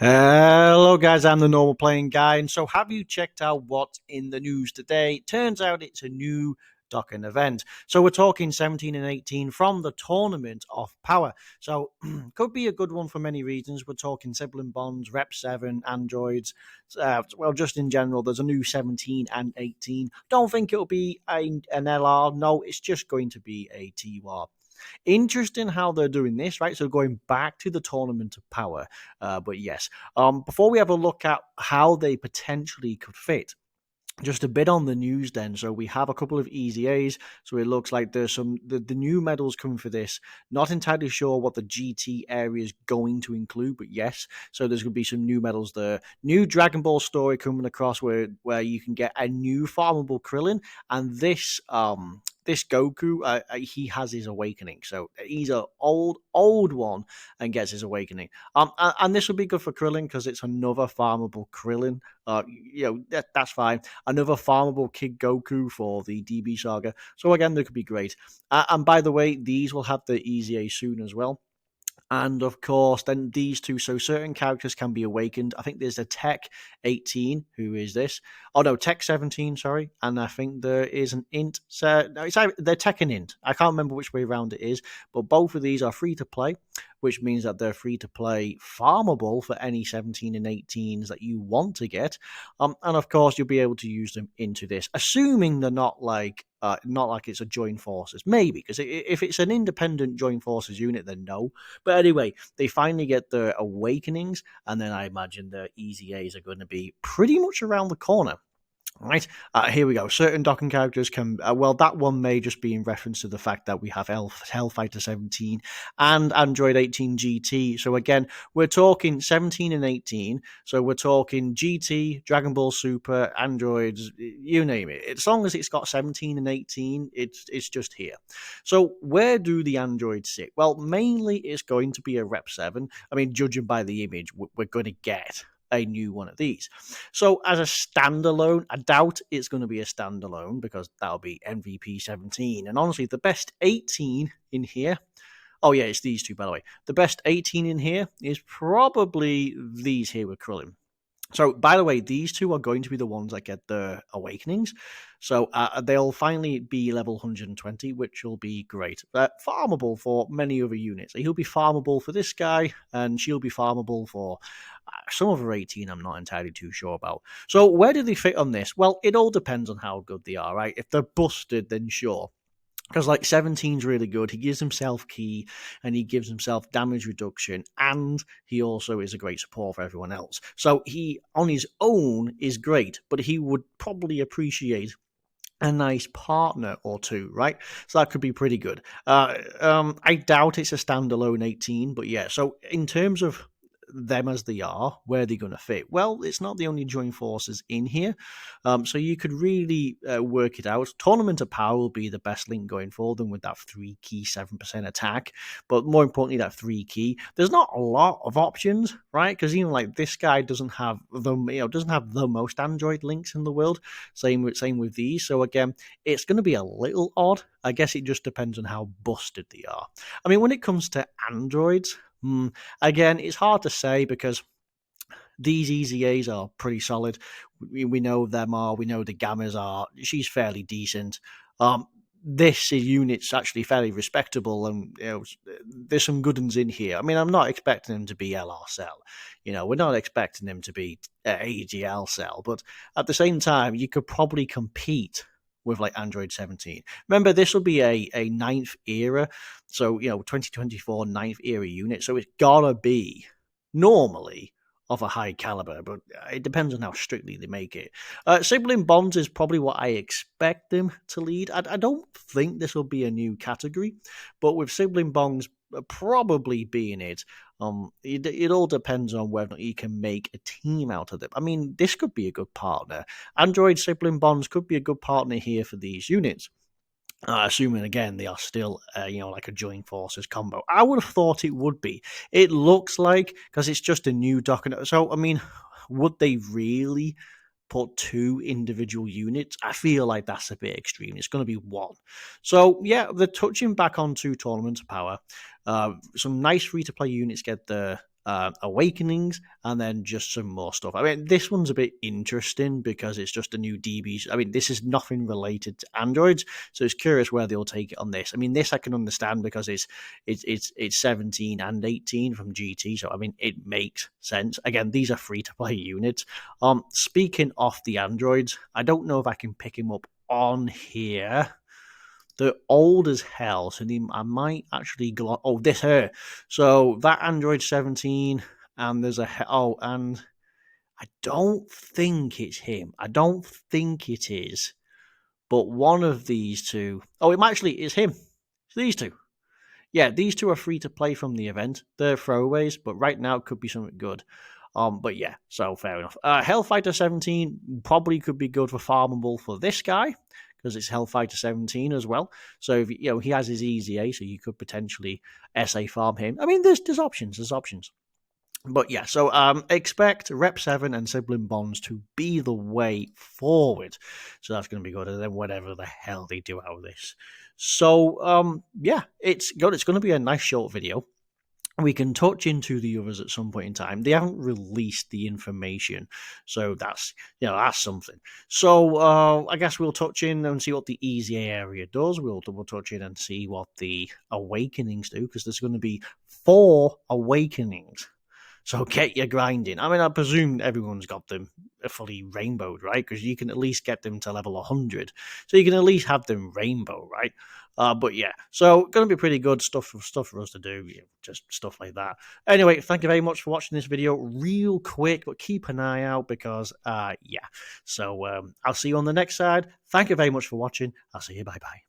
Hello, guys. I'm the normal playing guy. And so, have you checked out what's in the news today? Turns out it's a new docking event. So, we're talking 17 and 18 from the Tournament of Power. So, could be a good one for many reasons. We're talking Sibling Bonds, Rep 7, Androids. Well, just in general, there's a new 17 and 18. Don't think it'll be an LR. No, it's just going to be a TWAR. Interesting how they're doing this, right? So going back to the Tournament of Power. But yes, before we have a look at how they potentially could fit, just a bit on the news then. So we have a couple of easy A's. So it looks like there's the new medals coming for this. Not entirely sure what the GT area is going to include, but yes. So there's going to be some new medals there. New Dragon Ball story coming across where you can get a new farmable Krillin, and this Goku, he has his awakening. So he's an old one and gets his awakening. And this will be good for Krillin because it's another farmable Krillin. That's fine. Another farmable Kid Goku for the DB Saga. So again, they could be great. And by the way, these will have the Easy A soon as well. And of course, then these two. So certain characters can be awakened. I think there's a Tech 18. Who is this? Oh no, Tech 17. Sorry, and I think there is an Int. So no, it's either, they're Tech and Int. I can't remember which way around it is, but both of these are free to play, which means that they're free to play, farmable for any 17 and 18s that you want to get. And of course, you'll be able to use them into this, assuming they're not like it's a joined forces. Maybe, because if it's an independent joined forces unit, then no. But anyway, they finally get their awakenings, and then I imagine the easy A's are going to be pretty much around the corner. Right, here we go. Certain docking characters can, well, that one may just be in reference to the fact that we have Hellfighter 17 and Android 18 GT. So again, we're talking 17 and 18. So we're talking GT, Dragon Ball Super, Androids, you name it. As long as it's got 17 and 18, it's just here. So where do the Androids sit? Well, mainly it's going to be a Rep 7. I mean, judging by the image, we're going to get a new one of these. So as a standalone, I doubt it's going to be a standalone because that'll be MVP 17. And honestly, the best 18 in here. Oh yeah, it's these two, by the way. The best 18 in here is probably these here with Krillin. So, by the way, these two are going to be the ones that get the awakenings. So, they'll finally be level 120, which will be great. Farmable for many other units. He'll be farmable for this guy, and she'll be farmable for some other 18 I'm not entirely too sure about. So, where do they fit on this? Well, it all depends on how good they are, right? If they're busted, then sure. Because like 17's really good. He gives himself key and he gives himself damage reduction, and he also is a great support for everyone else. So he on his own is great, but he would probably appreciate a nice partner or two, right? So that could be pretty good. I doubt it's a standalone 18, but yeah. So in terms of them as they are, where they're going to fit. Well, it's not the only joint forces in here, so you could really work it out. Tournament of Power will be the best link going for them with that 3 key 7% attack, but more importantly, that 3 key. There's not a lot of options, right? Because even like this guy doesn't have the most Android links in the world. Same with these. So again, it's going to be a little odd. I guess it just depends on how busted they are. I mean, when it comes to androids, again, it's hard to say because these easy A's are pretty solid. We know them are. We know the Gammas are. She's fairly decent. This unit's actually fairly respectable, and there's some good ones in here. I mean, I'm not expecting them to be LR cell. We're not expecting them to be AGL cell, but at the same time, you could probably compete with like Android 17. Remember, this will be a ninth era, so 2024 ninth era unit. So it's gotta be normally of a high caliber, but it depends on how strictly they make it. Sibling bonds is probably what I expect them to lead. I don't think this will be a new category, but with sibling bonds probably being it all depends on whether or not you can make a team out of them. I mean, this could be a good partner. Android sibling bonds could be a good partner here for these units. Assuming again they are still, like a joint forces combo. I would have thought it would be. It looks like because it's just a new document. So I mean, would they really put 2 individual units? I feel like that's a bit extreme. It's going to be 1. So yeah, they're touching back onto Tournament of Power. Some nice free to play units get the Awakenings, and then just some more stuff. I mean, this one's a bit interesting because it's just a new DB. I mean, this is nothing related to androids, so it's curious where they'll take it on this. I mean, this I can understand because it's 17 and 18 from GT, so I mean, it makes sense. Again, these are free to play units. Speaking of the androids, I don't know if I can pick him up on here. They're old as hell, so I might actually go. Oh, this here. So that Android 17, and there's and I don't think it's him. I don't think it is, but one of these two. Oh, it actually is him. It's these two. Yeah, these two are free to play from the event. They're throwaways, but right now it could be something good. But yeah, so fair enough. Hellfighter 17 probably could be good for farmable for this guy because it's Hellfighter 17 as well. So if, he has his easy A, so you could potentially SA farm him. I mean, there's options. There's options. But yeah, so expect Rep 7 and Sibling Bonds to be the way forward. So that's going to be good. And then whatever the hell they do out of this. So yeah, it's good. It's going to be a nice short video. We can touch into the others at some point in time. They haven't released the information, so that's something. So I guess we'll touch in and see what the easy area does. We'll touch in and see what the awakenings do, because there's going to be 4 awakenings. So get your grinding. I mean, I presume everyone's got them fully rainbowed, right? Because you can at least get them to level 100. So you can at least have them rainbow, right? But yeah, so going to be pretty good stuff for us to do, just stuff like that. Anyway, thank you very much for watching this video. Real quick, but keep an eye out because, yeah. So I'll see you on the next side. Thank you very much for watching. I'll see you. Bye-bye.